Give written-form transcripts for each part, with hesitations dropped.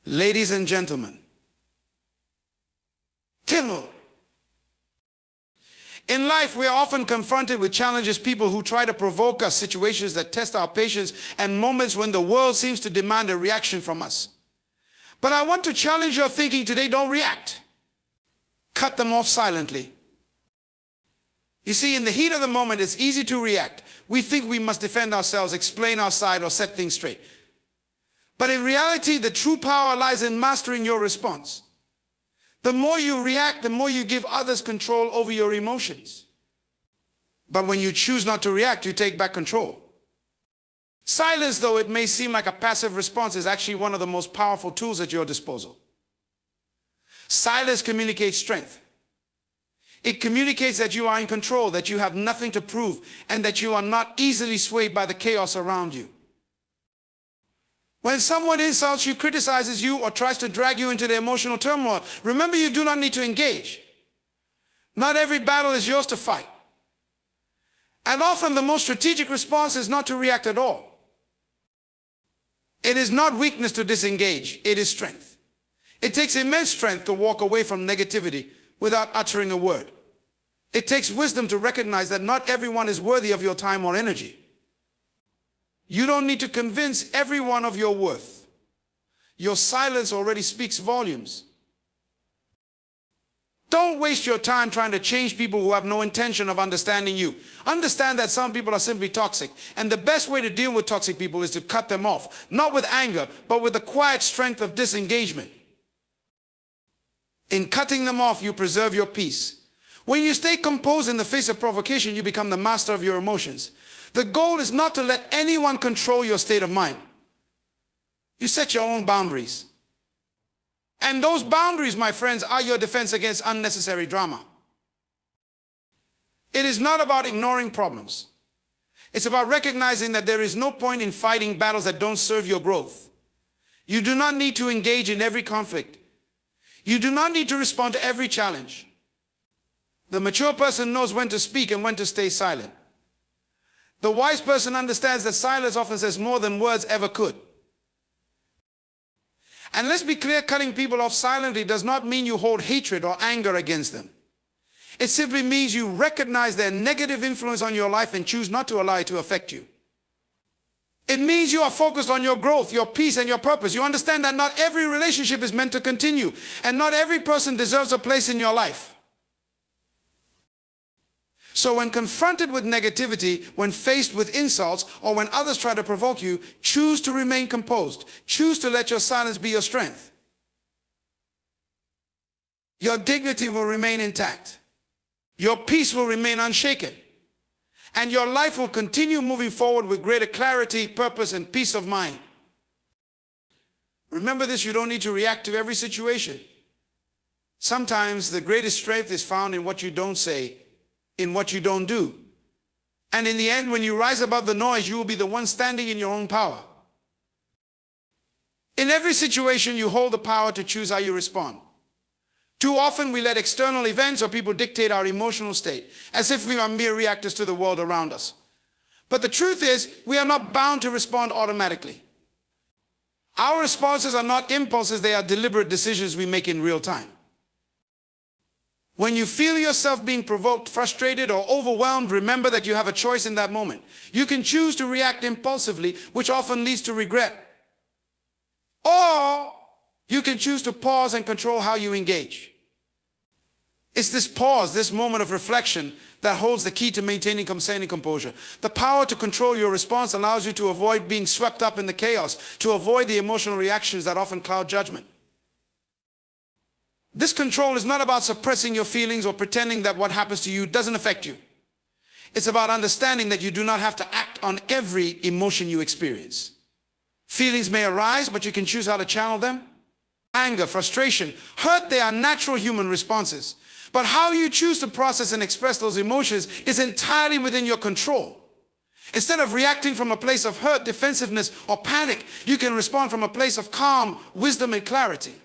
Ladies and gentlemen, Timmel. In life, we are often confronted with challenges, people who try to provoke us, situations that test our patience, and moments when the world seems to demand a reaction from us. But I want to challenge your thinking today. Don't react. Cut them off silently. You see, in the heat of the moment, it's easy to react. We think we must defend ourselves, explain our side, or set things straight. But in reality, the true power lies in mastering your response. The more you react, the more you give others control over your emotions. But when you choose not to react, you take back control. Silence, though it may seem like a passive response, is actually one of the most powerful tools at your disposal. Silence communicates strength. It communicates that you are in control, that you have nothing to prove, and that you are not easily swayed by the chaos around you. When someone insults you, criticizes you, or tries to drag you into the emotional turmoil, remember, you do not need to engage. Not every battle is yours to fight. And often the most strategic response is not to react at all. It is not weakness to disengage, it is strength. It takes immense strength to walk away from negativity without uttering a word. It takes wisdom to recognize that not everyone is worthy of your time or energy. You don't need to convince everyone of your worth. Your silence already speaks volumes. Don't waste your time trying to change people who have no intention of understanding you. Understand that some people are simply toxic, and the best way to deal with toxic people is to cut them off, not with anger, but with the quiet strength of disengagement. In cutting them off, you preserve your peace. When you stay composed in the face of provocation, you become the master of your emotions. The goal is not to let anyone control your state of mind. You set your own boundaries. And those boundaries, my friends, are your defense against unnecessary drama. It is not about ignoring problems. It's about recognizing that there is no point in fighting battles that don't serve your growth. You do not need to engage in every conflict. You do not need to respond to every challenge. The mature person knows when to speak and when to stay silent. The wise person understands that silence often says more than words ever could. And let's be clear, cutting people off silently does not mean you hold hatred or anger against them. It simply means you recognize their negative influence on your life and choose not to allow it to affect you. It means you are focused on your growth, your peace, and your purpose. You understand that not every relationship is meant to continue, and not every person deserves a place in your life. So when confronted with negativity, when faced with insults, or when others try to provoke you, choose to remain composed. Choose to let your silence be your strength. Your dignity will remain intact. Your peace will remain unshaken. And your life will continue moving forward with greater clarity, purpose, and peace of mind. Remember this, you don't need to react to every situation. Sometimes the greatest strength is found in what you don't say, in what you don't do. And in the end, when you rise above the noise, you will be the one standing in your own power. In every situation, you hold the power to choose how you respond. Too often, we let external events or people dictate our emotional state, as if we are mere reactors to the world around us. But the truth is, we are not bound to respond automatically. Our responses are not impulses, they are deliberate decisions we make in real time. When you feel yourself being provoked, frustrated, or overwhelmed, remember that you have a choice in that moment. You can choose to react impulsively, which often leads to regret. Or you can choose to pause and control how you engage. It's this pause, this moment of reflection, that holds the key to maintaining composure. The power to control your response allows you to avoid being swept up in the chaos, to avoid the emotional reactions that often cloud judgment. This control is not about suppressing your feelings or pretending that what happens to you doesn't affect you. It's about understanding that you do not have to act on every emotion you experience. Feelings may arise, but you can choose how to channel them. Anger, frustration, hurt, they are natural human responses. But how you choose to process and express those emotions is entirely within your control. Instead of reacting from a place of hurt, defensiveness, or panic, you can respond from a place of calm, wisdom, and clarity.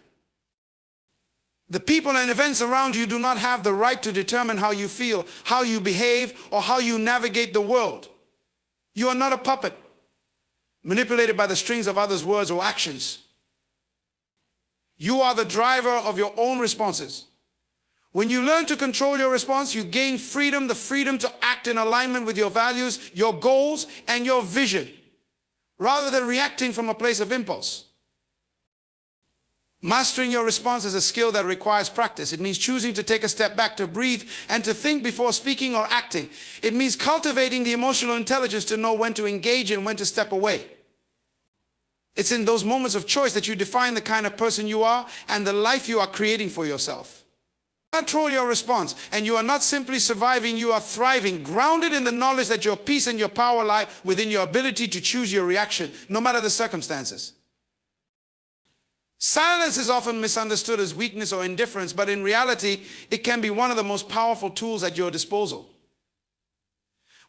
The people and events around you do not have the right to determine how you feel, how you behave, or how you navigate the world. You are not a puppet, manipulated by the strings of others' words or actions. You are the driver of your own responses. When you learn to control your response, you gain freedom, the freedom to act in alignment with your values, your goals, and your vision, rather than reacting from a place of impulse. Mastering your response is a skill that requires practice. It means choosing to take a step back, to breathe, and to think before speaking or acting. It means cultivating the emotional intelligence to know when to engage and when to step away. It's in those moments of choice that you define the kind of person you are and the life you are creating for yourself. Control your response, and you are not simply surviving, you are thriving, grounded in the knowledge that your peace and your power lie within your ability to choose your reaction, no matter the circumstances. Silence is often misunderstood as weakness or indifference, but in reality, it can be one of the most powerful tools at your disposal.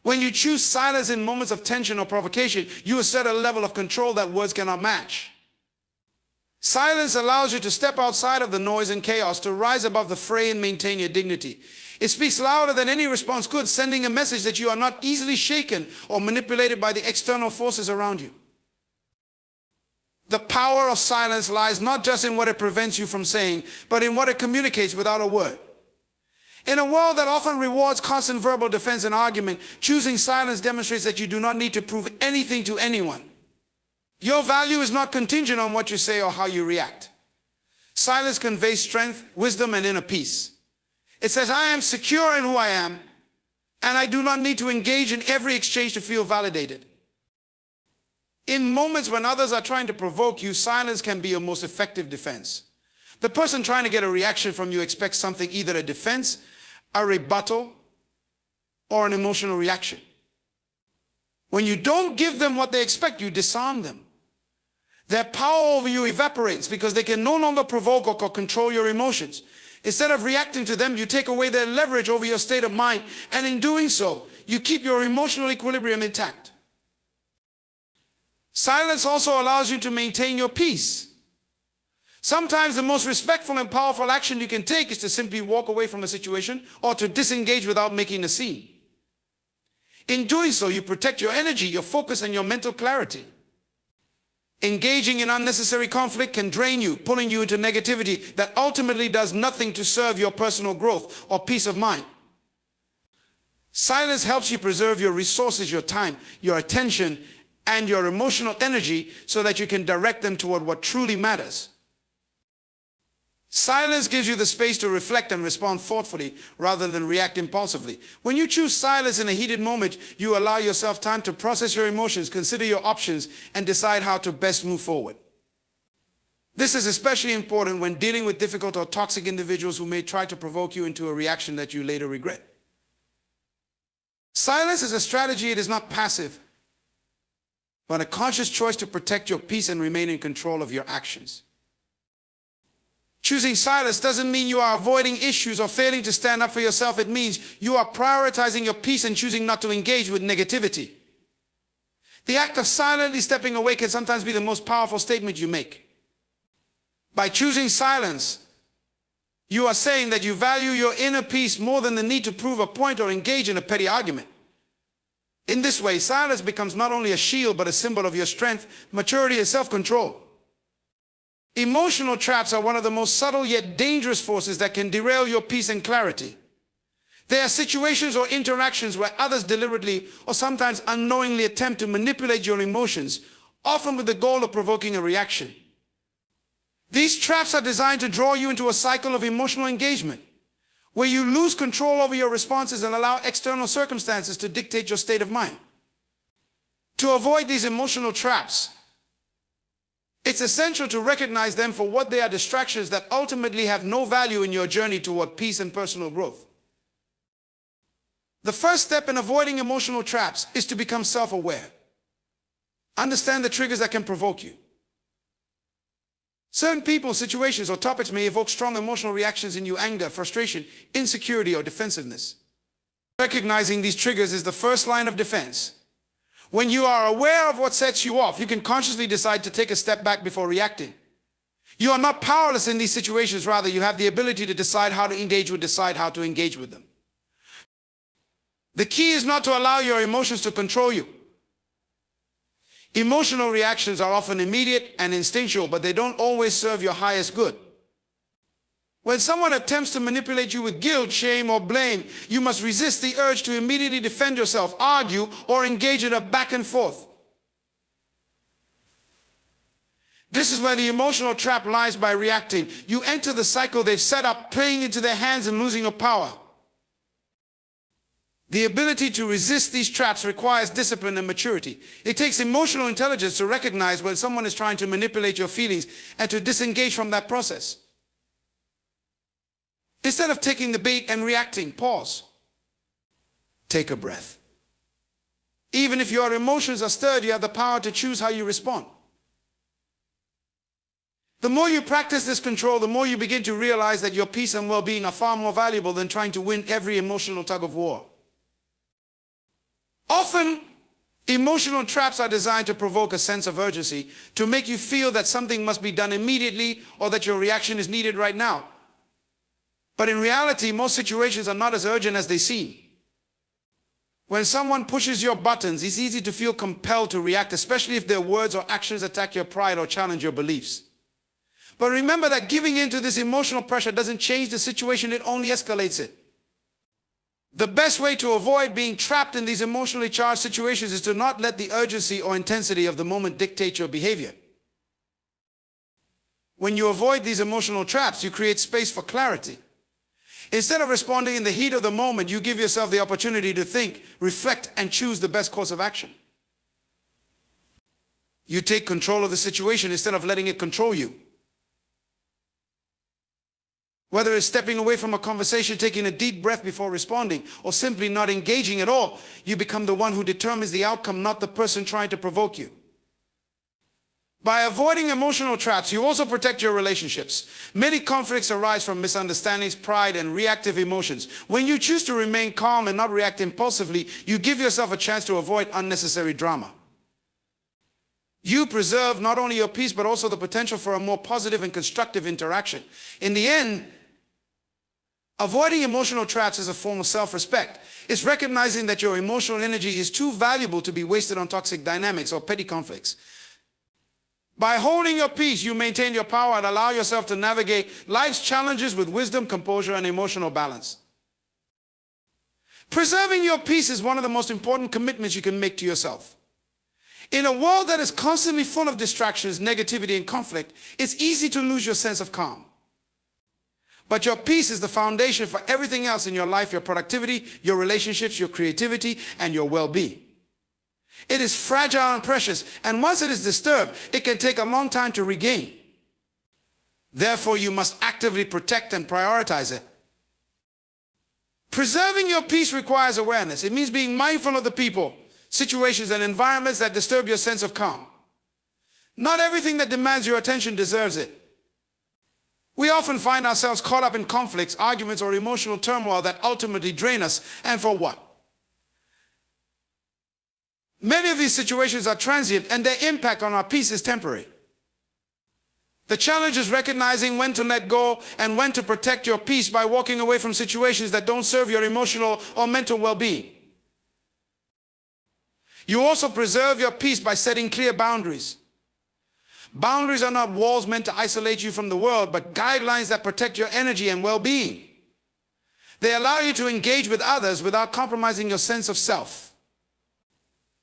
When you choose silence in moments of tension or provocation, you assert a level of control that words cannot match. Silence allows you to step outside of the noise and chaos, to rise above the fray and maintain your dignity. It speaks louder than any response could, sending a message that you are not easily shaken or manipulated by the external forces around you. The power of silence lies not just in what it prevents you from saying, but in what it communicates without a word. In a world that often rewards constant verbal defense and argument, choosing silence demonstrates that you do not need to prove anything to anyone. Your value is not contingent on what you say or how you react. Silence conveys strength, wisdom, and inner peace. It says, I am secure in who I am, and I do not need to engage in every exchange to feel validated. In moments when others are trying to provoke you, silence can be your most effective defense. The person trying to get a reaction from you expects something, either a defense, a rebuttal, or an emotional reaction. When you don't give them what they expect, you disarm them. Their power over you evaporates because they can no longer provoke or control your emotions. Instead of reacting to them, you take away their leverage over your state of mind, and in doing so, you keep your emotional equilibrium intact. Silence also allows you to maintain your peace. Sometimes the most respectful and powerful action you can take is to simply walk away from a situation or to disengage without making a scene. In doing so, you protect your energy, your focus, and your mental clarity. Engaging in unnecessary conflict can drain you, pulling you into negativity that ultimately does nothing to serve your personal growth or peace of mind. Silence helps you preserve your resources, your time, your attention, and your emotional energy so that you can direct them toward what truly matters. Silence gives you the space to reflect and respond thoughtfully rather than react impulsively. When you choose silence in a heated moment, you allow yourself time to process your emotions, consider your options, and decide how to best move forward. This is especially important when dealing with difficult or toxic individuals who may try to provoke you into a reaction that you later regret. Silence is a strategy. It is not passive, but a conscious choice to protect your peace and remain in control of your actions. Choosing silence doesn't mean you are avoiding issues or failing to stand up for yourself. It means you are prioritizing your peace and choosing not to engage with negativity. The act of silently stepping away can sometimes be the most powerful statement you make. By choosing silence, you are saying that you value your inner peace more than the need to prove a point or engage in a petty argument. In this way, silence becomes not only a shield, but a symbol of your strength, maturity, and self-control. Emotional traps are one of the most subtle yet dangerous forces that can derail your peace and clarity. They are situations or interactions where others deliberately or sometimes unknowingly attempt to manipulate your emotions, often with the goal of provoking a reaction. These traps are designed to draw you into a cycle of emotional engagement, where you lose control over your responses and allow external circumstances to dictate your state of mind. To avoid these emotional traps, it's essential to recognize them for what they are: distractions that ultimately have no value in your journey toward peace and personal growth. The first step in avoiding emotional traps is to become self-aware. Understand the triggers that can provoke you. Certain people, situations, or topics may evoke strong emotional reactions in you: anger, frustration, insecurity, or defensiveness. Recognizing these triggers is the first line of defense. When you are aware of what sets you off, you can consciously decide to take a step back before reacting. You are not powerless in these situations. Rather, you have the ability to decide how to engage with them. The key is not to allow your emotions to control you. Emotional reactions are often immediate and instinctual, but they don't always serve your highest good. When someone attempts to manipulate you with guilt, shame, or blame, you must resist the urge to immediately defend yourself, argue, or engage in a back and forth. This is where the emotional trap lies. By reacting, you enter the cycle they've set up, playing into their hands and losing your power. The ability to resist these traps requires discipline and maturity. It takes emotional intelligence to recognize when someone is trying to manipulate your feelings and to disengage from that process. Instead of taking the bait and reacting, pause. Take a breath. Even if your emotions are stirred, you have the power to choose how you respond. The more you practice this control, the more you begin to realize that your peace and well-being are far more valuable than trying to win every emotional tug of war. Often, emotional traps are designed to provoke a sense of urgency, to make you feel that something must be done immediately or that your reaction is needed right now. But in reality, most situations are not as urgent as they seem. When someone pushes your buttons, it's easy to feel compelled to react, especially if their words or actions attack your pride or challenge your beliefs. But remember that giving in to this emotional pressure doesn't change the situation, it only escalates it. The best way to avoid being trapped in these emotionally charged situations is to not let the urgency or intensity of the moment dictate your behavior. When you avoid these emotional traps, you create space for clarity. Instead of responding in the heat of the moment, you give yourself the opportunity to think, reflect, and choose the best course of action. You take control of the situation instead of letting it control you. Whether it's stepping away from a conversation, taking a deep breath before responding, or simply not engaging at all, you become the one who determines the outcome, not the person trying to provoke you. By avoiding emotional traps, you also protect your relationships. Many conflicts arise from misunderstandings, pride, and reactive emotions. When you choose to remain calm and not react impulsively, you give yourself a chance to avoid unnecessary drama. You preserve not only your peace, but also the potential for a more positive and constructive interaction. In the end, avoiding emotional traps is a form of self-respect. It's recognizing that your emotional energy is too valuable to be wasted on toxic dynamics or petty conflicts. By holding your peace, you maintain your power and allow yourself to navigate life's challenges with wisdom, composure, and emotional balance. Preserving your peace is one of the most important commitments you can make to yourself. In a world that is constantly full of distractions, negativity, and conflict, it's easy to lose your sense of calm. But your peace is the foundation for everything else in your life, your productivity, your relationships, your creativity, and your well-being. It is fragile and precious, and once it is disturbed, it can take a long time to regain. Therefore, you must actively protect and prioritize it. Preserving your peace requires awareness. It means being mindful of the people, situations, and environments that disturb your sense of calm. Not everything that demands your attention deserves it. We often find ourselves caught up in conflicts, arguments, or emotional turmoil that ultimately drain us, and for what? Many of these situations are transient, and their impact on our peace is temporary. The challenge is recognizing when to let go and when to protect your peace by walking away from situations that don't serve your emotional or mental well-being. You also preserve your peace by setting clear boundaries. Boundaries are not walls meant to isolate you from the world, but guidelines that protect your energy and well-being. They allow you to engage with others without compromising your sense of self.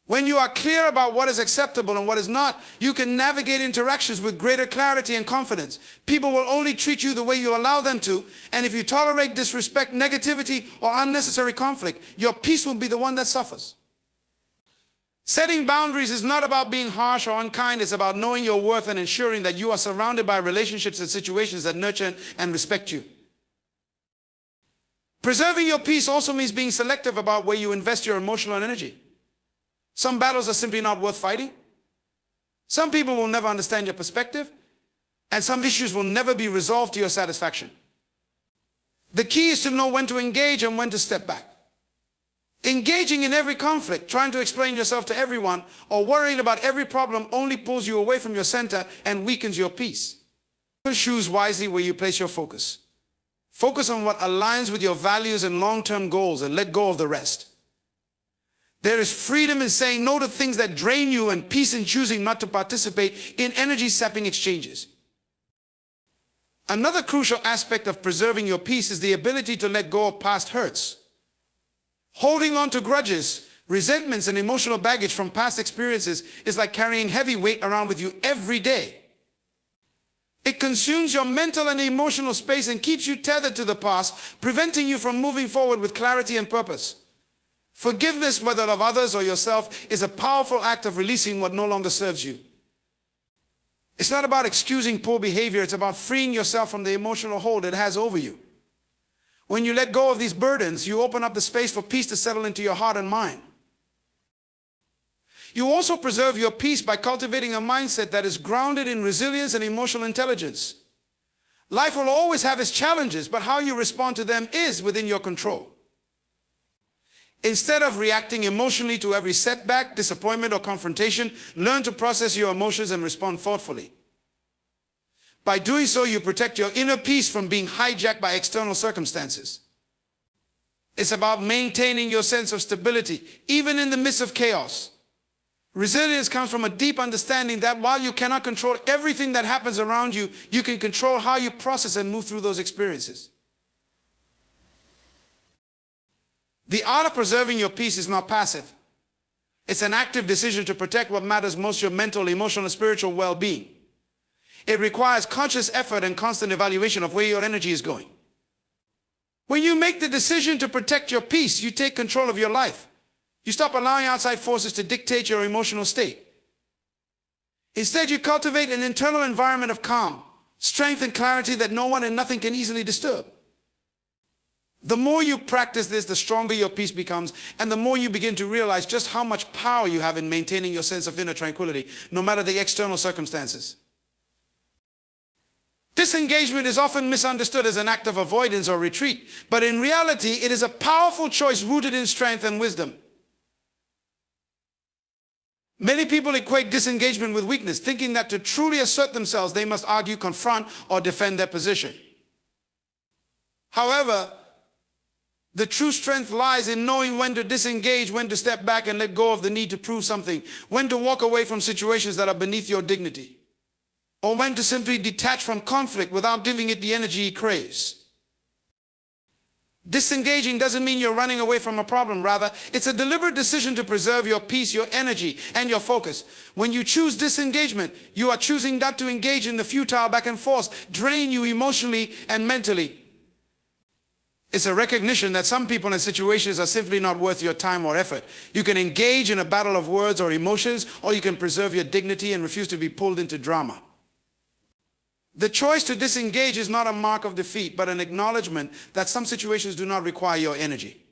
When you are clear about what is acceptable and what is not, you can navigate interactions with greater clarity and confidence. People will only treat you the way you allow them to, and if you tolerate disrespect, negativity, or unnecessary conflict, your peace will be the one that suffers. Setting boundaries is not about being harsh or unkind. It's about knowing your worth and ensuring that you are surrounded by relationships and situations that nurture and respect you. Preserving your peace also means being selective about where you invest your emotional energy. Some battles are simply not worth fighting. Some people will never understand your perspective, and some issues will never be resolved to your satisfaction. The key is to know when to engage and when to step back. Engaging in every conflict, trying to explain yourself to everyone, or worrying about every problem only pulls you away from your center and weakens your peace. Choose wisely where you place your focus. Focus on what aligns with your values and long-term goals and let go of the rest. There is freedom in saying no to things that drain you and peace in choosing not to participate in energy-sapping exchanges. Another crucial aspect of preserving your peace is the ability to let go of past hurts. Holding on to grudges, resentments, and emotional baggage from past experiences is like carrying heavy weight around with you every day. It consumes your mental and emotional space and keeps you tethered to the past, preventing you from moving forward with clarity and purpose. Forgiveness, whether of others or yourself, is a powerful act of releasing what no longer serves you. It's not about excusing poor behavior, it's about freeing yourself from the emotional hold it has over you. When you let go of these burdens, you open up the space for peace to settle into your heart and mind. You also preserve your peace by cultivating a mindset that is grounded in resilience and emotional intelligence. Life will always have its challenges, but how you respond to them is within your control. Instead of reacting emotionally to every setback, disappointment, or confrontation, learn to process your emotions and respond thoughtfully. By doing so, you protect your inner peace from being hijacked by external circumstances. It's about maintaining your sense of stability, even in the midst of chaos. Resilience comes from a deep understanding that while you cannot control everything that happens around you, you can control how you process and move through those experiences. The art of preserving your peace is not passive. It's an active decision to protect what matters most, your mental, emotional, and spiritual well-being. It requires conscious effort and constant evaluation of where your energy is going. When you make the decision to protect your peace, you take control of your life. You stop allowing outside forces to dictate your emotional state. Instead, you cultivate an internal environment of calm, strength, and clarity that no one and nothing can easily disturb. The more you practice this, the stronger your peace becomes, and the more you begin to realize just how much power you have in maintaining your sense of inner tranquility, no matter the external circumstances. Disengagement is often misunderstood as an act of avoidance or retreat, but in reality, it is a powerful choice rooted in strength and wisdom. Many people equate disengagement with weakness, thinking that to truly assert themselves, they must argue, confront, or defend their position. However, the true strength lies in knowing when to disengage, when to step back and let go of the need to prove something, when to walk away from situations that are beneath your dignity, or when to simply detach from conflict without giving it the energy it craves. Disengaging doesn't mean you're running away from a problem. Rather, it's a deliberate decision to preserve your peace, your energy, and your focus. When you choose disengagement, you are choosing not to engage in the futile back and forth, drain you emotionally and mentally. It's a recognition that some people and situations are simply not worth your time or effort. You can engage in a battle of words or emotions, or you can preserve your dignity and refuse to be pulled into drama. The choice to disengage is not a mark of defeat, but an acknowledgement that some situations do not require your energy.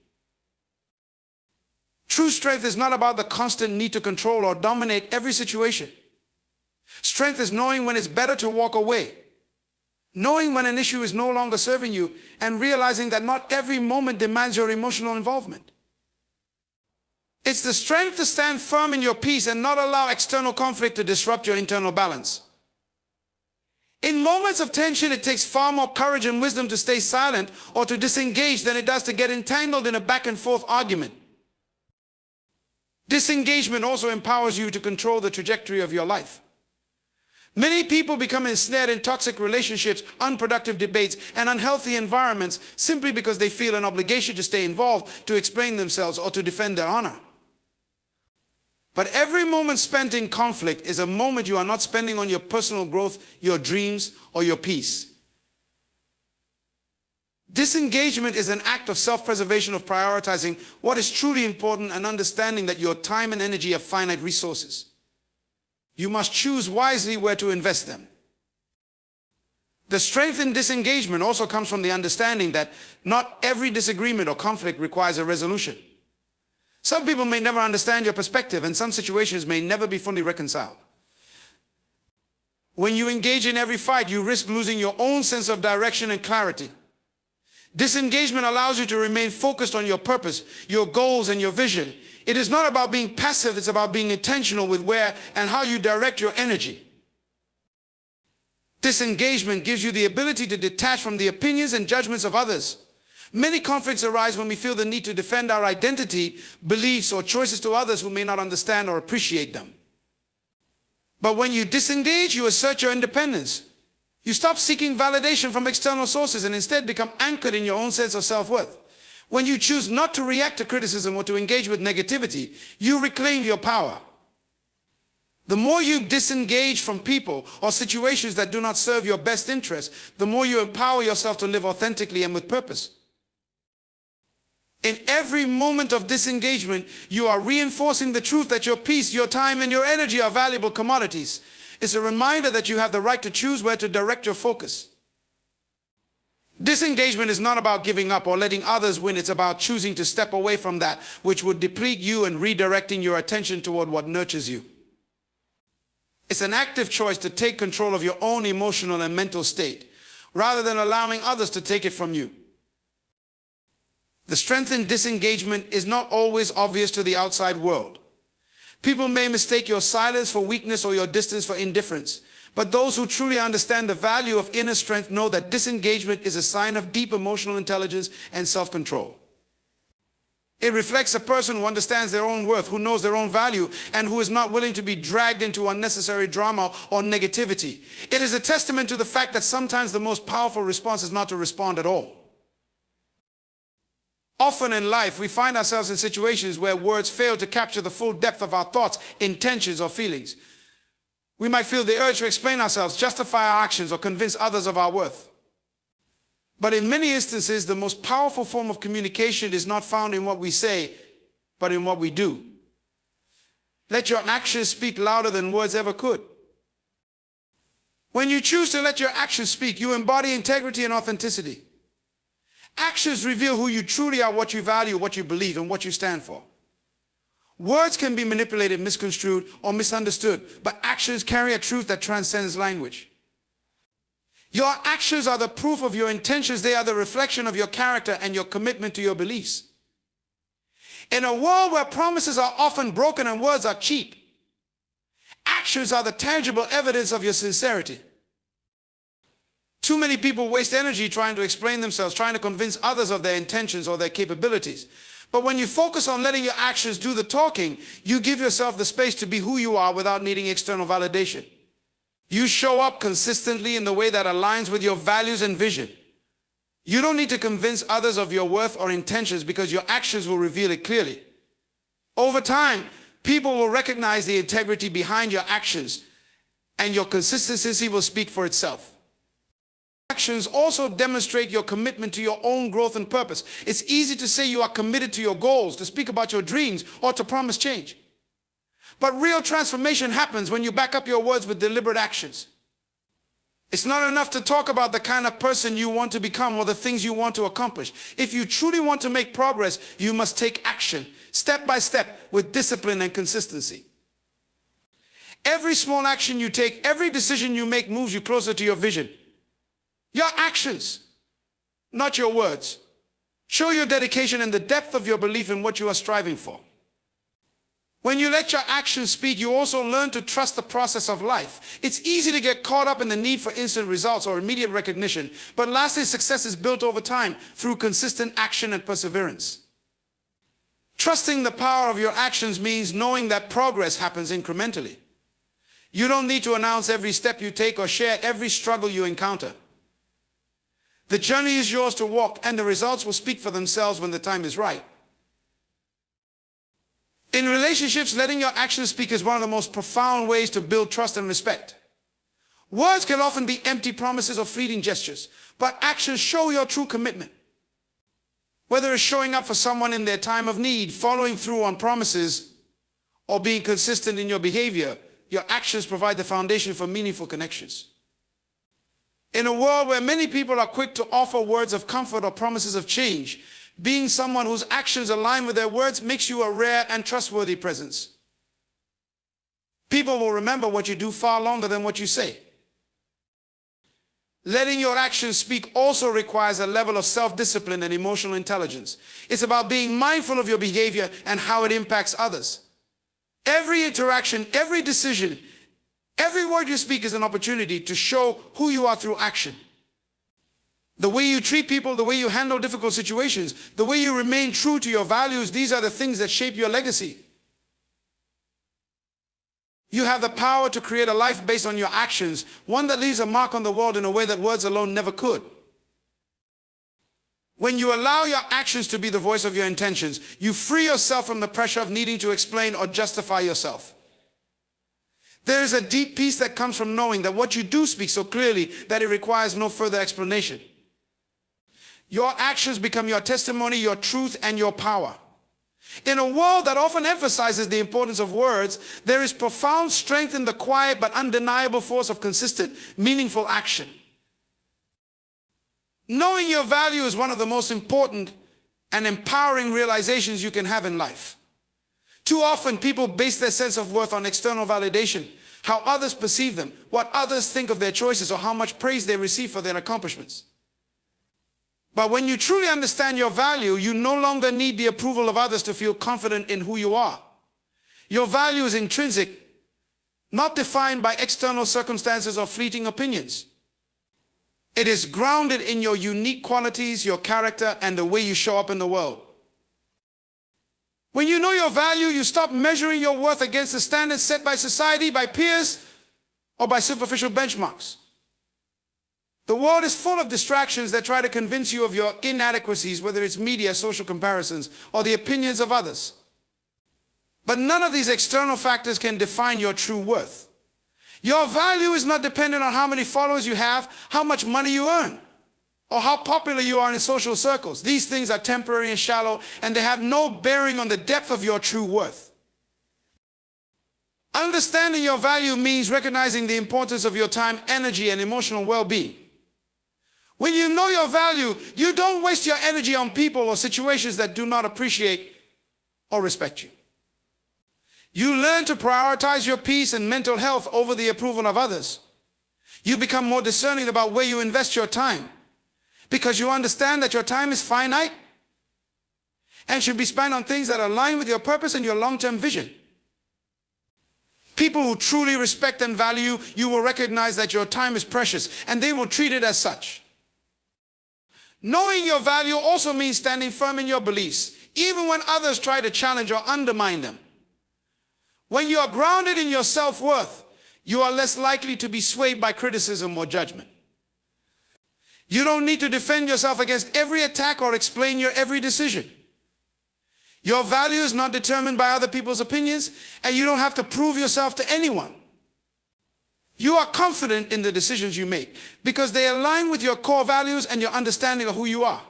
True strength is not about the constant need to control or dominate every situation. Strength is knowing when it's better to walk away, knowing when an issue is no longer serving you, and realizing that not every moment demands your emotional involvement. It's the strength to stand firm in your peace and not allow external conflict to disrupt your internal balance. In moments of tension, it takes far more courage and wisdom to stay silent or to disengage than it does to get entangled in a back and forth argument. Disengagement also empowers you to control the trajectory of your life. Many people become ensnared in toxic relationships, unproductive debates, and unhealthy environments simply because they feel an obligation to stay involved, to explain themselves, or to defend their honor. But every moment spent in conflict is a moment you are not spending on your personal growth, your dreams, or your peace. Disengagement is an act of self-preservation, of prioritizing what is truly important and understanding that your time and energy are finite resources. You must choose wisely where to invest them. The strength in disengagement also comes from the understanding that not every disagreement or conflict requires a resolution. Some people may never understand your perspective, and some situations may never be fully reconciled. When you engage in every fight, you risk losing your own sense of direction and clarity. Disengagement allows you to remain focused on your purpose, your goals, and your vision. It is not about being passive, it's about being intentional with where and how you direct your energy. Disengagement gives you the ability to detach from the opinions and judgments of others, Many conflicts arise when we feel the need to defend our identity, beliefs, or choices to others who may not understand or appreciate them. But when you disengage, you assert your independence. You stop seeking validation from external sources and instead become anchored in your own sense of self-worth. When you choose not to react to criticism or to engage with negativity, you reclaim your power. The more you disengage from people or situations that do not serve your best interests, the more you empower yourself to live authentically and with purpose. In every moment of disengagement, you are reinforcing the truth that your peace, your time, and your energy are valuable commodities. It's a reminder that you have the right to choose where to direct your focus. Disengagement is not about giving up or letting others win. It's about choosing to step away from that which would deplete you and redirecting your attention toward what nurtures you. It's an active choice to take control of your own emotional and mental state, rather than allowing others to take it from you. The strength in disengagement is not always obvious to the outside world. People may mistake your silence for weakness or your distance for indifference. But those who truly understand the value of inner strength know that disengagement is a sign of deep emotional intelligence and self-control. It reflects a person who understands their own worth, who knows their own value, and who is not willing to be dragged into unnecessary drama or negativity. It is a testament to the fact that sometimes the most powerful response is not to respond at all. Often in life, we find ourselves in situations where words fail to capture the full depth of our thoughts, intentions, or feelings. We might feel the urge to explain ourselves, justify our actions, or convince others of our worth. But in many instances, the most powerful form of communication is not found in what we say, but in what we do. Let your actions speak louder than words ever could. When you choose to let your actions speak, you embody integrity and authenticity. Actions reveal who you truly are, what you value, what you believe, and what you stand for. Words can be manipulated, misconstrued, or misunderstood, but actions carry a truth that transcends language. Your actions are the proof of your intentions. They are the reflection of your character and your commitment to your beliefs. In a world where promises are often broken and words are cheap, actions are the tangible evidence of your sincerity. Too many people waste energy trying to explain themselves, trying to convince others of their intentions or their capabilities. But when you focus on letting your actions do the talking, you give yourself the space to be who you are without needing external validation. You show up consistently in the way that aligns with your values and vision. You don't need to convince others of your worth or intentions because your actions will reveal it clearly. Over time, people will recognize the integrity behind your actions, and your consistency will speak for itself. Actions also demonstrate your commitment to your own growth and purpose. It's easy to say you are committed to your goals, to speak about your dreams, or to promise change. But real transformation happens when you back up your words with deliberate actions. It's not enough to talk about the kind of person you want to become or the things you want to accomplish. If you truly want to make progress, you must take action, step by step, with discipline and consistency. Every small action you take, every decision you make moves you closer to your vision. Your actions, not your words, show your dedication and the depth of your belief in what you are striving for. When you let your actions speak, you also learn to trust the process of life. It's easy to get caught up in the need for instant results or immediate recognition, but lasting success is built over time through consistent action and perseverance. Trusting the power of your actions means knowing that progress happens incrementally. You don't need to announce every step you take or share every struggle you encounter. The journey is yours to walk, and the results will speak for themselves when the time is right. In relationships, letting your actions speak is one of the most profound ways to build trust and respect. Words can often be empty promises or fleeting gestures, but actions show your true commitment. Whether it's showing up for someone in their time of need, following through on promises, or being consistent in your behavior, your actions provide the foundation for meaningful connections. In a world where many people are quick to offer words of comfort or promises of change, being someone whose actions align with their words makes you a rare and trustworthy presence. People will remember what you do far longer than what you say. Letting your actions speak also requires a level of self-discipline and emotional intelligence. It's about being mindful of your behavior and how it impacts others. Every interaction, every decision, every word you speak is an opportunity to show who you are through action. The way you treat people, the way you handle difficult situations, the way you remain true to your values, these are the things that shape your legacy. You have the power to create a life based on your actions, one that leaves a mark on the world in a way that words alone never could. When you allow your actions to be the voice of your intentions, you free yourself from the pressure of needing to explain or justify yourself. There is a deep peace that comes from knowing that what you do speaks so clearly that it requires no further explanation. Your actions become your testimony, your truth, and your power. In a world that often emphasizes the importance of words, there is profound strength in the quiet but undeniable force of consistent, meaningful action. Knowing your value is one of the most important and empowering realizations you can have in life. Too often, people base their sense of worth on external validation, how others perceive them, what others think of their choices, or how much praise they receive for their accomplishments. But when you truly understand your value, you no longer need the approval of others to feel confident in who you are. Your value is intrinsic, not defined by external circumstances or fleeting opinions. It is grounded in your unique qualities, your character, and the way you show up in the world. When you know your value, you stop measuring your worth against the standards set by society, by peers, or by superficial benchmarks. The world is full of distractions that try to convince you of your inadequacies, whether it's media, social comparisons, or the opinions of others. But none of these external factors can define your true worth. Your value is not dependent on how many followers you have, how much money you earn, or how popular you are in social circles. These things are temporary and shallow, and they have no bearing on the depth of your true worth. Understanding your value means recognizing the importance of your time, energy, and emotional well-being. When you know your value, you don't waste your energy on people or situations that do not appreciate or respect you. You learn to prioritize your peace and mental health over the approval of others. You become more discerning about where you invest your time, because you understand that your time is finite and should be spent on things that align with your purpose and your long-term vision. People who truly respect and value you will recognize that your time is precious, and they will treat it as such. Knowing your value also means standing firm in your beliefs, even when others try to challenge or undermine them. When you are grounded in your self-worth, you are less likely to be swayed by criticism or judgment. You don't need to defend yourself against every attack or explain your every decision. Your value is not determined by other people's opinions, and you don't have to prove yourself to anyone. You are confident in the decisions you make because they align with your core values and your understanding of who you are.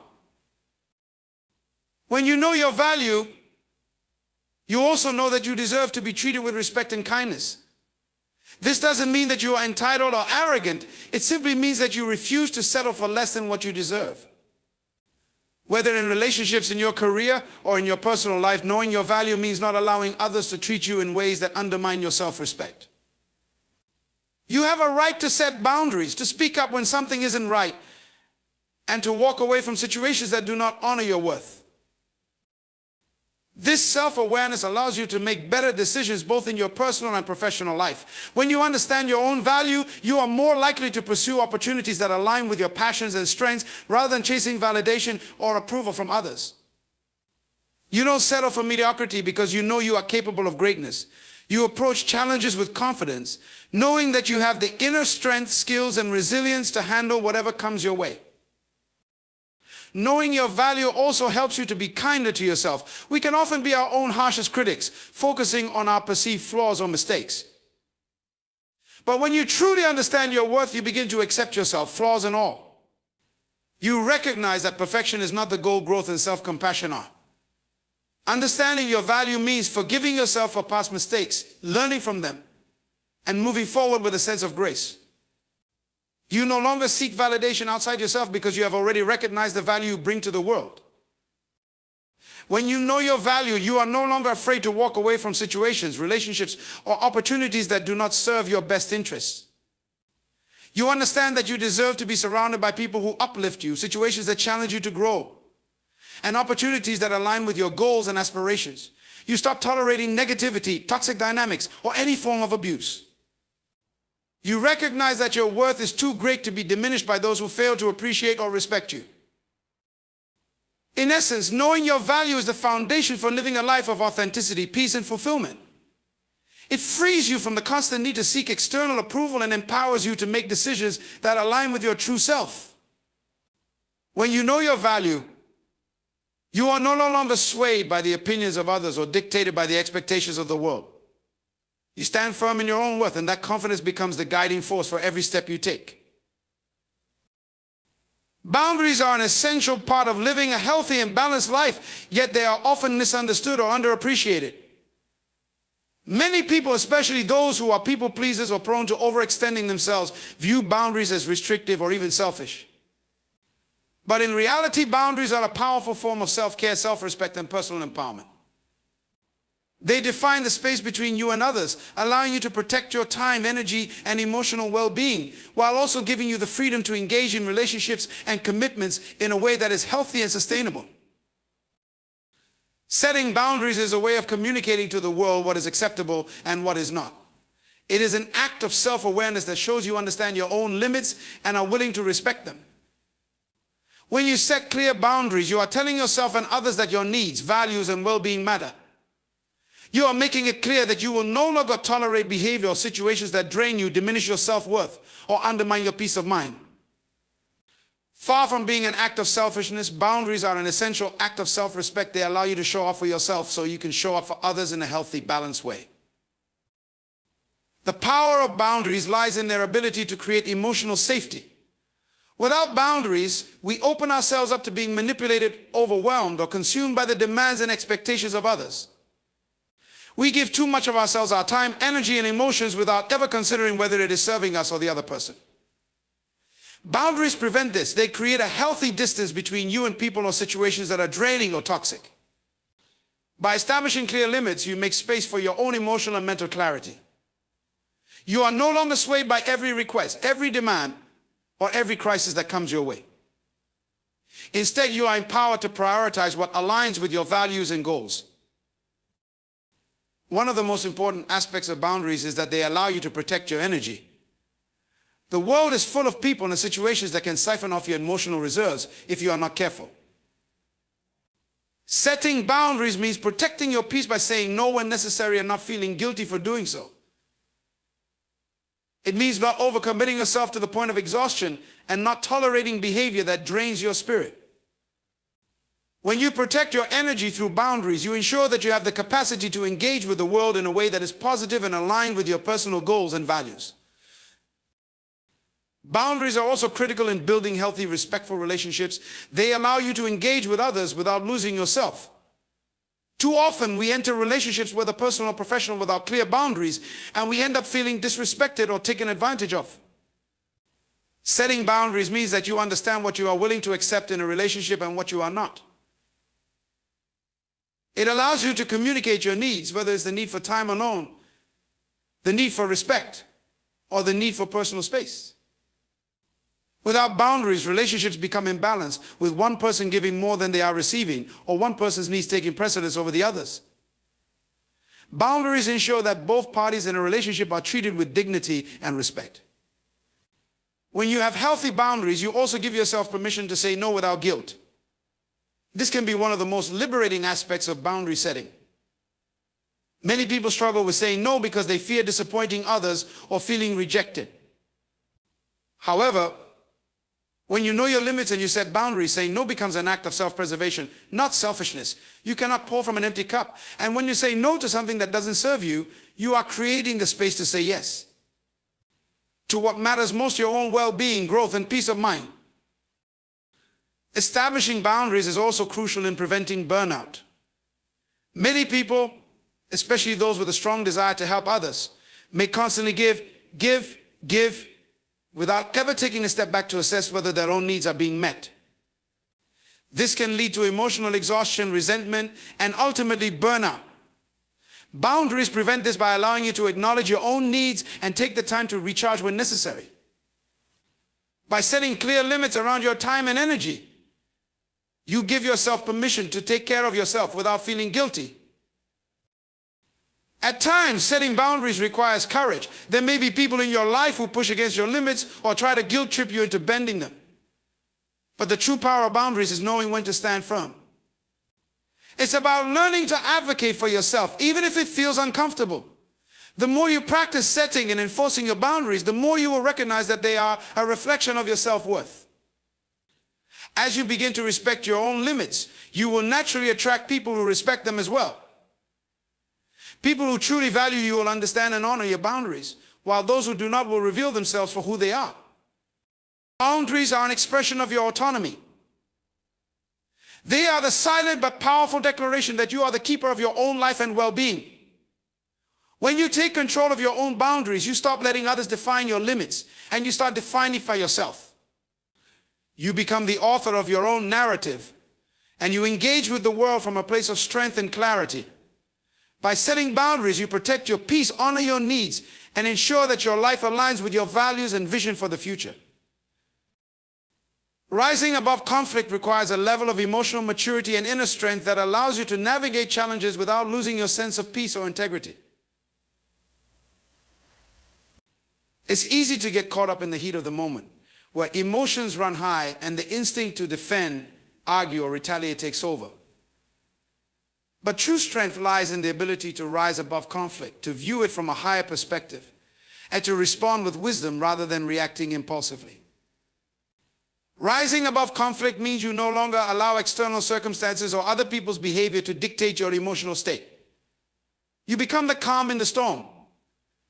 When you know your value, you also know that you deserve to be treated with respect and kindness. This doesn't mean that you are entitled or arrogant. It simply means that you refuse to settle for less than what you deserve. Whether in relationships, in your career, or in your personal life, knowing your value means not allowing others to treat you in ways that undermine your self-respect. You have a right to set boundaries, to speak up when something isn't right, and to walk away from situations that do not honor your worth. This self-awareness allows you to make better decisions both in your personal and professional life. When you understand your own value, you are more likely to pursue opportunities that align with your passions and strengths rather than chasing validation or approval from others. You don't settle for mediocrity because you know you are capable of greatness. You approach challenges with confidence, knowing that you have the inner strength, skills, and resilience to handle whatever comes your way. Knowing your value also helps you to be kinder to yourself. We can often be our own harshest critics, focusing on our perceived flaws or mistakes. But when you truly understand your worth, you begin to accept yourself, flaws and all. You recognize that perfection is not the goal, growth and self-compassion are. Understanding your value means forgiving yourself for past mistakes, learning from them, and moving forward with a sense of grace. You no longer seek validation outside yourself because you have already recognized the value you bring to the world. When you know your value, you are no longer afraid to walk away from situations, relationships, or opportunities that do not serve your best interests. You understand that you deserve to be surrounded by people who uplift you, situations that challenge you to grow, and opportunities that align with your goals and aspirations. You stop tolerating negativity, toxic dynamics, or any form of abuse. You recognize that your worth is too great to be diminished by those who fail to appreciate or respect you. In essence, knowing your value is the foundation for living a life of authenticity, peace, and fulfillment. It frees you from the constant need to seek external approval and empowers you to make decisions that align with your true self. When you know your value, you are no longer swayed by the opinions of others or dictated by the expectations of the world. You stand firm in your own worth, and that confidence becomes the guiding force for every step you take. Boundaries are an essential part of living a healthy and balanced life, yet they are often misunderstood or underappreciated. Many people, especially those who are people pleasers or prone to overextending themselves, view boundaries as restrictive or even selfish. But in reality, boundaries are a powerful form of self-care, self-respect, and personal empowerment. They define the space between you and others, allowing you to protect your time, energy, and emotional well-being, while also giving you the freedom to engage in relationships and commitments in a way that is healthy and sustainable. Setting boundaries is a way of communicating to the world what is acceptable and what is not. It is an act of self-awareness that shows you understand your own limits and are willing to respect them. When you set clear boundaries, you are telling yourself and others that your needs, values, and well-being matter. You are making it clear that you will no longer tolerate behavior or situations that drain you, diminish your self-worth, or undermine your peace of mind. Far from being an act of selfishness, boundaries are an essential act of self-respect. They allow you to show up for yourself so you can show up for others in a healthy, balanced way. The power of boundaries lies in their ability to create emotional safety. Without boundaries, we open ourselves up to being manipulated, overwhelmed, or consumed by the demands and expectations of others. We give too much of ourselves, our time, energy, and emotions without ever considering whether it is serving us or the other person. Boundaries prevent this. They create a healthy distance between you and people or situations that are draining or toxic. By establishing clear limits, you make space for your own emotional and mental clarity. You are no longer swayed by every request, every demand, or every crisis that comes your way. Instead, you are empowered to prioritize what aligns with your values and goals. One of the most important aspects of boundaries is that they allow you to protect your energy. The world is full of people and situations that can siphon off your emotional reserves if you are not careful. Setting boundaries means protecting your peace by saying no when necessary and not feeling guilty for doing so. It means not overcommitting yourself to the point of exhaustion and not tolerating behavior that drains your spirit. When you protect your energy through boundaries, you ensure that you have the capacity to engage with the world in a way that is positive and aligned with your personal goals and values. Boundaries are also critical in building healthy, respectful relationships. They allow you to engage with others without losing yourself. Too often, we enter relationships, whether personal or professional, without clear boundaries, and we end up feeling disrespected or taken advantage of. Setting boundaries means that you understand what you are willing to accept in a relationship and what you are not. It allows you to communicate your needs, whether it's the need for time alone, the need for respect, or the need for personal space. Without boundaries, relationships become imbalanced, with one person giving more than they are receiving, or one person's needs taking precedence over the others. Boundaries ensure that both parties in a relationship are treated with dignity and respect. When you have healthy boundaries, you also give yourself permission to say no without guilt. This can be one of the most liberating aspects of boundary setting. Many people struggle with saying no because they fear disappointing others or feeling rejected. However, when you know your limits and you set boundaries, saying no becomes an act of self-preservation, not selfishness. You cannot pour from an empty cup. And when you say no to something that doesn't serve you, you are creating the space to say yes to what matters most, your own well-being, growth, and peace of mind. Establishing boundaries is also crucial in preventing burnout. Many people, especially those with a strong desire to help others, may constantly give, without ever taking a step back to assess whether their own needs are being met. This can lead to emotional exhaustion, resentment, and ultimately burnout. Boundaries prevent this by allowing you to acknowledge your own needs and take the time to recharge when necessary. By setting clear limits around your time and energy, you give yourself permission to take care of yourself without feeling guilty. At times, setting boundaries requires courage. There may be people in your life who push against your limits or try to guilt trip you into bending them. But the true power of boundaries is knowing when to stand firm. It's about learning to advocate for yourself, even if it feels uncomfortable. The more you practice setting and enforcing your boundaries, the more you will recognize that they are a reflection of your self-worth. As you begin to respect your own limits, you will naturally attract people who respect them as well. People who truly value you will understand and honor your boundaries, while those who do not will reveal themselves for who they are. Boundaries are an expression of your autonomy. They are the silent but powerful declaration that you are the keeper of your own life and well-being. When you take control of your own boundaries, you stop letting others define your limits, and you start defining for yourself. You become the author of your own narrative, and you engage with the world from a place of strength and clarity. By setting boundaries, you protect your peace, honor your needs, and ensure that your life aligns with your values and vision for the future. Rising above conflict requires a level of emotional maturity and inner strength that allows you to navigate challenges without losing your sense of peace or integrity. It's easy to get caught up in the heat of the moment, where emotions run high and the instinct to defend, argue, or retaliate takes over. But true strength lies in the ability to rise above conflict, to view it from a higher perspective, and to respond with wisdom rather than reacting impulsively. Rising above conflict means you no longer allow external circumstances or other people's behavior to dictate your emotional state. You become the calm in the storm,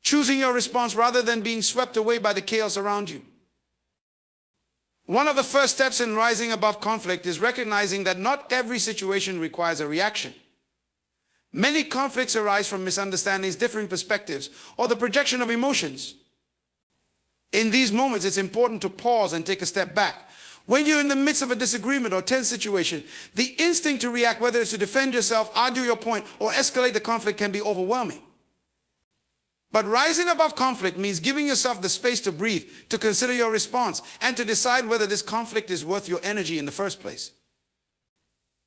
choosing your response rather than being swept away by the chaos around you. One of the first steps in rising above conflict is recognizing that not every situation requires a reaction. Many conflicts arise from misunderstandings, differing perspectives, or the projection of emotions. In these moments, it's important to pause and take a step back. When you're in the midst of a disagreement or tense situation, the instinct to react, whether it's to defend yourself, argue your point, or escalate the conflict, can be overwhelming. But rising above conflict means giving yourself the space to breathe, to consider your response, and to decide whether this conflict is worth your energy in the first place.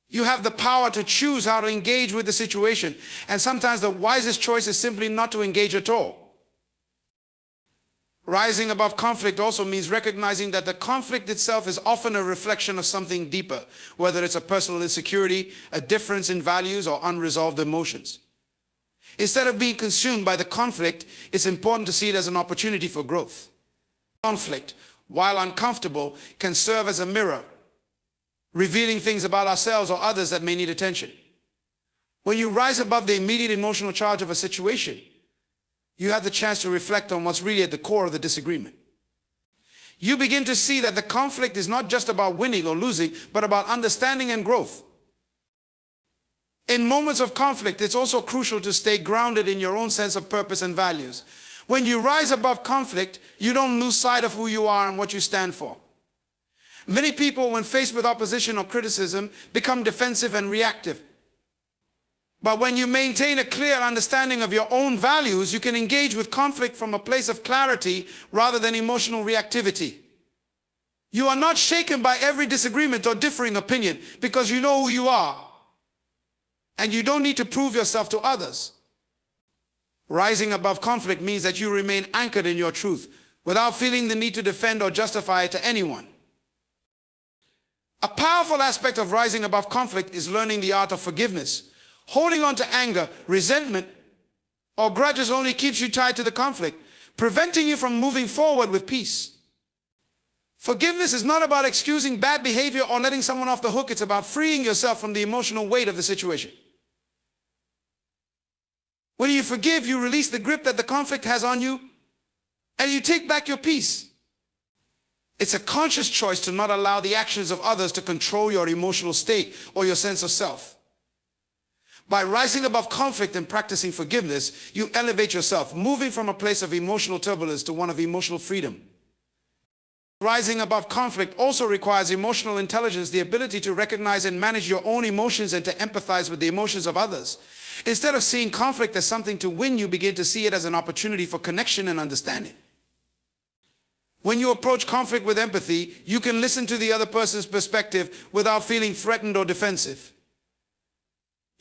You have the power to choose how to engage with the situation, and sometimes the wisest choice is simply not to engage at all. Rising above conflict also means recognizing that the conflict itself is often a reflection of something deeper, whether it's a personal insecurity, a difference in values, or unresolved emotions. Instead of being consumed by the conflict, it's important to see it as an opportunity for growth. Conflict, while uncomfortable, can serve as a mirror, revealing things about ourselves or others that may need attention. When you rise above the immediate emotional charge of a situation, you have the chance to reflect on what's really at the core of the disagreement. You begin to see that the conflict is not just about winning or losing, but about understanding and growth. In moments of conflict, it's also crucial to stay grounded in your own sense of purpose and values. When you rise above conflict, you don't lose sight of who you are and what you stand for. Many people, when faced with opposition or criticism, become defensive and reactive. But when you maintain a clear understanding of your own values, you can engage with conflict from a place of clarity rather than emotional reactivity. You are not shaken by every disagreement or differing opinion because you know who you are. And you don't need to prove yourself to others. Rising above conflict means that you remain anchored in your truth without feeling the need to defend or justify it to anyone. A powerful aspect of rising above conflict is learning the art of forgiveness. Holding on to anger, resentment, or grudges only keeps you tied to the conflict, preventing you from moving forward with peace. Forgiveness is not about excusing bad behavior or letting someone off the hook. It's about freeing yourself from the emotional weight of the situation. When you forgive, you release the grip that the conflict has on you, and you take back your peace. It's a conscious choice to not allow the actions of others to control your emotional state or your sense of self. By rising above conflict and practicing forgiveness, you elevate yourself, moving from a place of emotional turbulence to one of emotional freedom. Rising above conflict also requires emotional intelligence, the ability to recognize and manage your own emotions and to empathize with the emotions of others. Instead of seeing conflict as something to win, you begin to see it as an opportunity for connection and understanding. When you approach conflict with empathy, you can listen to the other person's perspective without feeling threatened or defensive.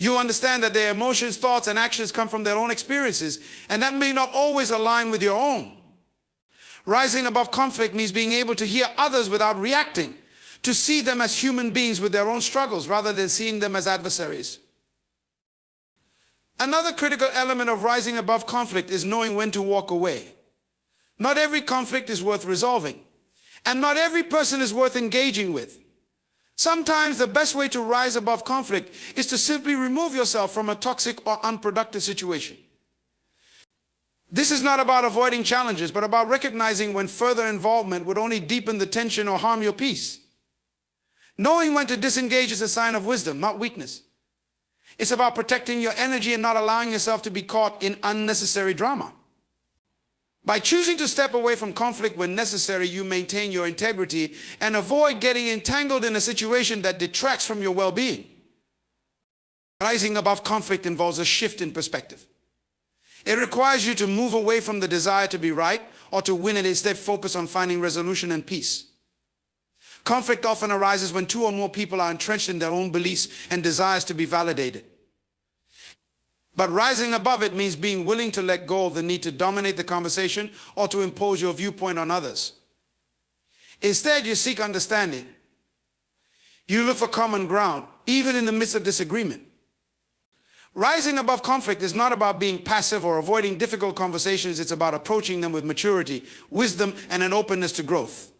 You understand that their emotions, thoughts, and actions come from their own experiences, and that may not always align with your own. Rising above conflict means being able to hear others without reacting, to see them as human beings with their own struggles rather than seeing them as adversaries. Another critical element of rising above conflict is knowing when to walk away. Not every conflict is worth resolving, and not every person is worth engaging with. Sometimes the best way to rise above conflict is to simply remove yourself from a toxic or unproductive situation. This is not about avoiding challenges, but about recognizing when further involvement would only deepen the tension or harm your peace. Knowing when to disengage is a sign of wisdom, not weakness. It's about protecting your energy and not allowing yourself to be caught in unnecessary drama. By choosing to step away from conflict when necessary, you maintain your integrity and avoid getting entangled in a situation that detracts from your well-being. Rising above conflict involves a shift in perspective. It requires you to move away from the desire to be right or to win and instead focus on finding resolution and peace. Conflict often arises when two or more people are entrenched in their own beliefs and desires to be validated. But rising above it means being willing to let go of the need to dominate the conversation or to impose your viewpoint on others. Instead, you seek understanding. You look for common ground, even in the midst of disagreement. Rising above conflict is not about being passive or avoiding difficult conversations. It's about approaching them with maturity, wisdom, and an openness to growth.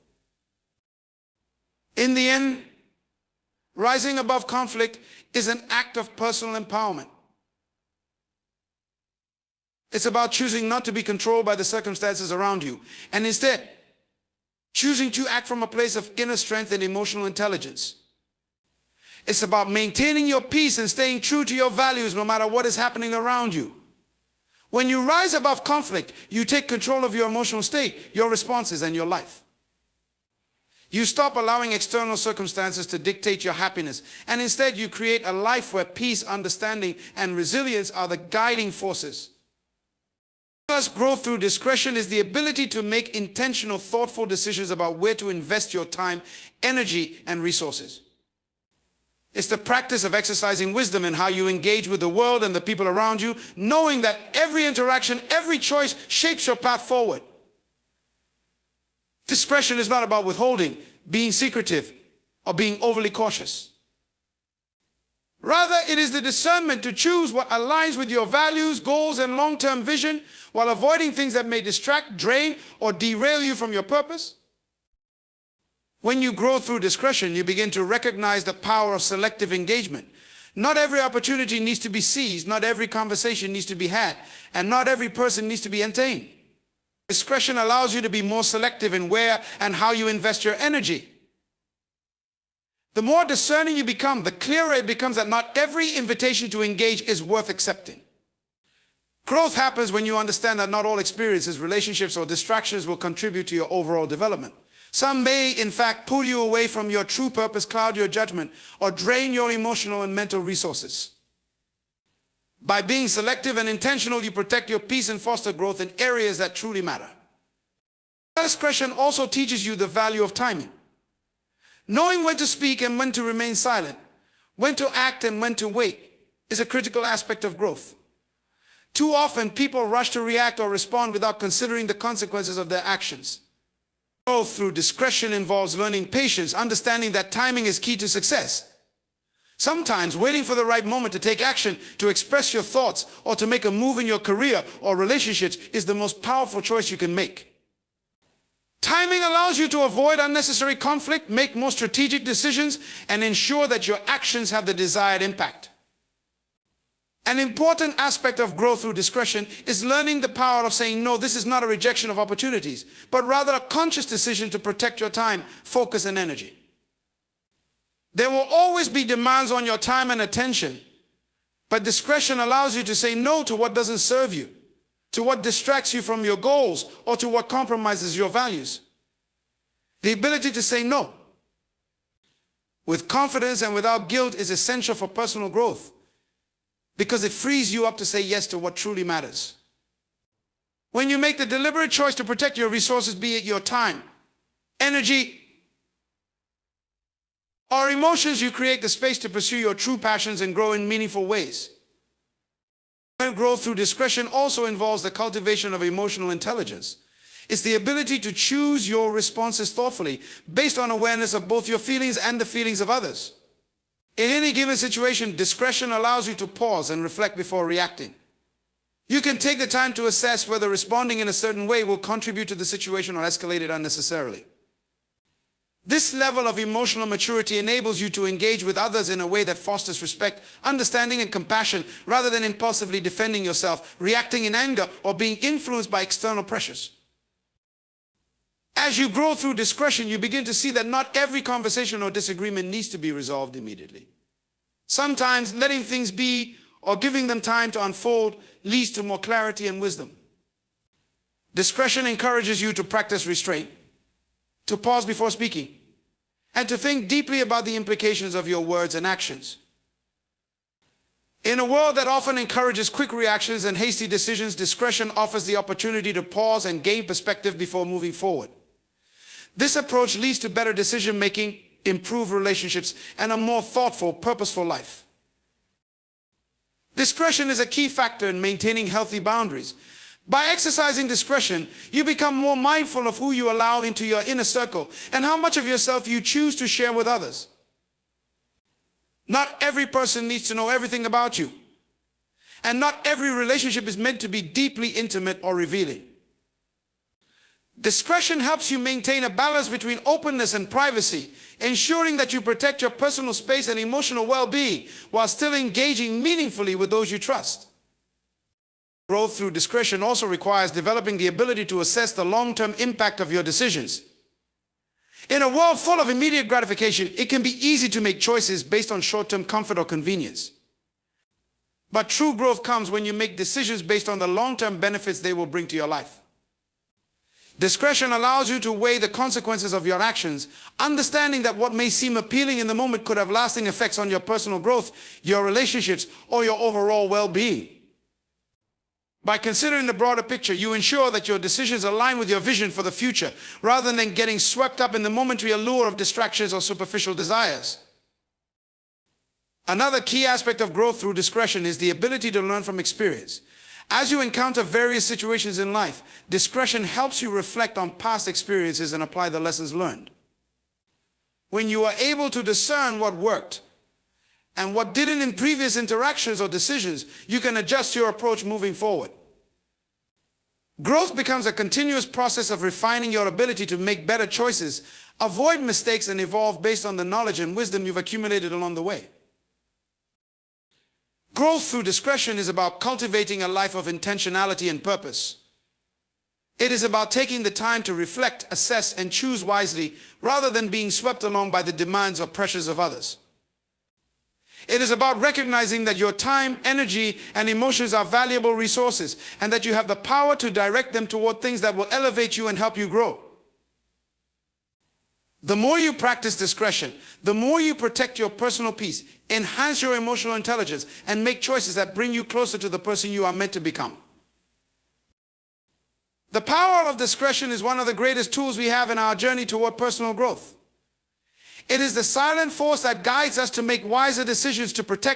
In the end, rising above conflict is an act of personal empowerment. It's about choosing not to be controlled by the circumstances around you, and instead, choosing to act from a place of inner strength and emotional intelligence. It's about maintaining your peace and staying true to your values no matter what is happening around you. When you rise above conflict, you take control of your emotional state, your responses, and your life. You stop allowing external circumstances to dictate your happiness, and instead you create a life where peace, understanding, and resilience are the guiding forces. Growth through discretion is the ability to make intentional, thoughtful decisions about where to invest your time, energy, and resources. It's the practice of exercising wisdom in how you engage with the world and the people around you, knowing that every interaction, every choice shapes your path forward. Discretion is not about withholding, being secretive, or being overly cautious. Rather, it is the discernment to choose what aligns with your values, goals, and long-term vision, while avoiding things that may distract, drain, or derail you from your purpose. When you grow through discretion, you begin to recognize the power of selective engagement. Not every opportunity needs to be seized, not every conversation needs to be had, and not every person needs to be entertained. Discretion allows you to be more selective in where and how you invest your energy. The more discerning you become, the clearer it becomes that not every invitation to engage is worth accepting. Growth happens when you understand that not all experiences, relationships, or distractions will contribute to your overall development. Some may, in fact, pull you away from your true purpose, cloud your judgment, or drain your emotional and mental resources. By being selective and intentional, you protect your peace and foster growth in areas that truly matter. Discretion also teaches you the value of timing. Knowing when to speak and when to remain silent, when to act and when to wait, is a critical aspect of growth. Too often, people rush to react or respond without considering the consequences of their actions. Growth through discretion involves learning patience, understanding that timing is key to success. Sometimes waiting for the right moment to take action, to express your thoughts, or to make a move in your career or relationships is the most powerful choice you can make. Timing allows you to avoid unnecessary conflict, make more strategic decisions, and ensure that your actions have the desired impact. An important aspect of growth through discretion is learning the power of saying no. This is not a rejection of opportunities, but rather a conscious decision to protect your time, focus, and energy. There will always be demands on your time and attention, but discretion allows you to say no to what doesn't serve you, to what distracts you from your goals, or to what compromises your values. The ability to say no with confidence and without guilt is essential for personal growth, because it frees you up to say yes to what truly matters. When you make the deliberate choice to protect your resources, be it your time, energy, Our emotions, you create the space to pursue your true passions and grow in meaningful ways. Growth through discretion also involves the cultivation of emotional intelligence. It's the ability to choose your responses thoughtfully, based on awareness of both your feelings and the feelings of others. In any given situation, discretion allows you to pause and reflect before reacting. You can take the time to assess whether responding in a certain way will contribute to the situation or escalate it unnecessarily. This level of emotional maturity enables you to engage with others in a way that fosters respect, understanding, and compassion, rather than impulsively defending yourself, reacting in anger, or being influenced by external pressures. As you grow through discretion, you begin to see that not every conversation or disagreement needs to be resolved immediately. Sometimes letting things be or giving them time to unfold leads to more clarity and wisdom. Discretion encourages you to practice restraint, to pause before speaking, and to think deeply about the implications of your words and actions. In a world that often encourages quick reactions and hasty decisions, discretion offers the opportunity to pause and gain perspective before moving forward. This approach leads to better decision-making, improved relationships, and a more thoughtful, purposeful life. Discretion is a key factor in maintaining healthy boundaries. By exercising discretion, you become more mindful of who you allow into your inner circle and how much of yourself you choose to share with others. Not every person needs to know everything about you, and not every relationship is meant to be deeply intimate or revealing. Discretion helps you maintain a balance between openness and privacy, ensuring that you protect your personal space and emotional well-being while still engaging meaningfully with those you trust. Growth through discretion also requires developing the ability to assess the long-term impact of your decisions. In a world full of immediate gratification, it can be easy to make choices based on short-term comfort or convenience. But true growth comes when you make decisions based on the long-term benefits they will bring to your life. Discretion allows you to weigh the consequences of your actions, understanding that what may seem appealing in the moment could have lasting effects on your personal growth, your relationships, or your overall well-being. By considering the broader picture, you ensure that your decisions align with your vision for the future, rather than getting swept up in the momentary allure of distractions or superficial desires. Another key aspect of growth through discretion is the ability to learn from experience. As you encounter various situations in life, discretion helps you reflect on past experiences and apply the lessons learned. When you are able to discern what worked and what didn't in previous interactions or decisions, you can adjust your approach moving forward. Growth becomes a continuous process of refining your ability to make better choices, avoid mistakes, and evolve based on the knowledge and wisdom you've accumulated along the way. Growth through discretion is about cultivating a life of intentionality and purpose. It is about taking the time to reflect, assess, and choose wisely, rather than being swept along by the demands or pressures of others. It is about recognizing that your time, energy, and emotions are valuable resources, and that you have the power to direct them toward things that will elevate you and help you grow. The more you practice discretion, the more you protect your personal peace, enhance your emotional intelligence, and make choices that bring you closer to the person you are meant to become. The power of discretion is one of the greatest tools we have in our journey toward personal growth. It is the silent force that guides us to make wiser decisions, to protect